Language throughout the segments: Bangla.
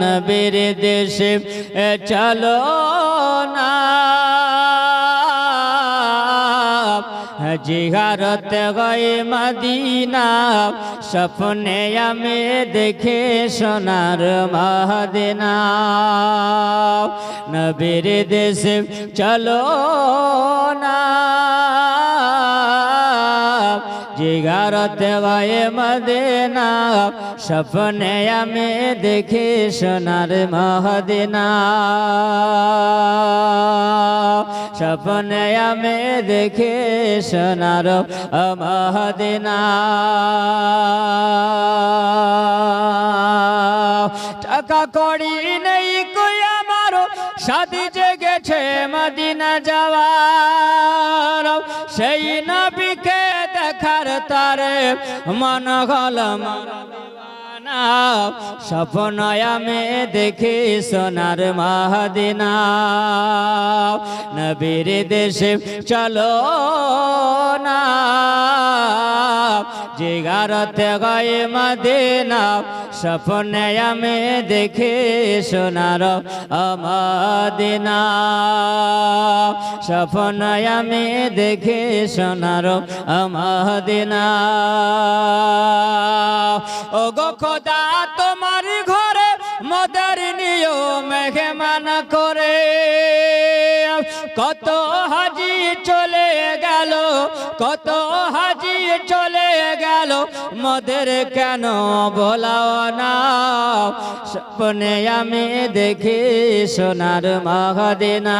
নবীর দেশে চলো না জিয়ারত গয়ে মদিনা স্বপ্নে আমি দেখে সোনার মদিনা নবীর দেশে চলো না জিয়ারত গয়ে মদিনা স্বপ্নে আমি দেখে সোনার মদিনা স্বপ্নে আমি দেখে সোনার মদিনা টাকা কড়ি নেই কই আমার সাথী জেগেছে মদিনা যাওয়ার সেই নবীকে দেখার তারে মন গলম স্বপ্ন আমি দেখি সোনার মদিনা নবীর দেশে চলো না জিয়ারত গয়ে মদিনা স্বপ্নে আমি দেখি সোনার মদিনা স্বপ্নে আমি দেখি সোনার মদিনা ও গো খোদা তোমার ঘরে মদের নিও মেহমান করে কত হাজি চলে গেল কত হাজি চলে গেল মদের কেন বলাও না স্বপ্নে আমি দেখি সোনার মদিনা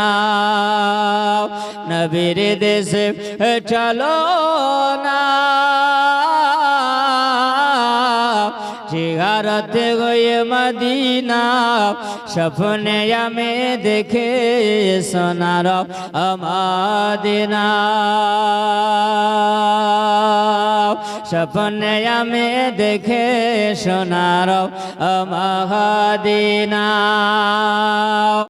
নবীর দেশে চলো না জিয়ারত গয়ে মদিনা স্বপ্নে আমি দেখে সোনার মদিনা স্বপ্নে আমি দেখে সোনার মদিনা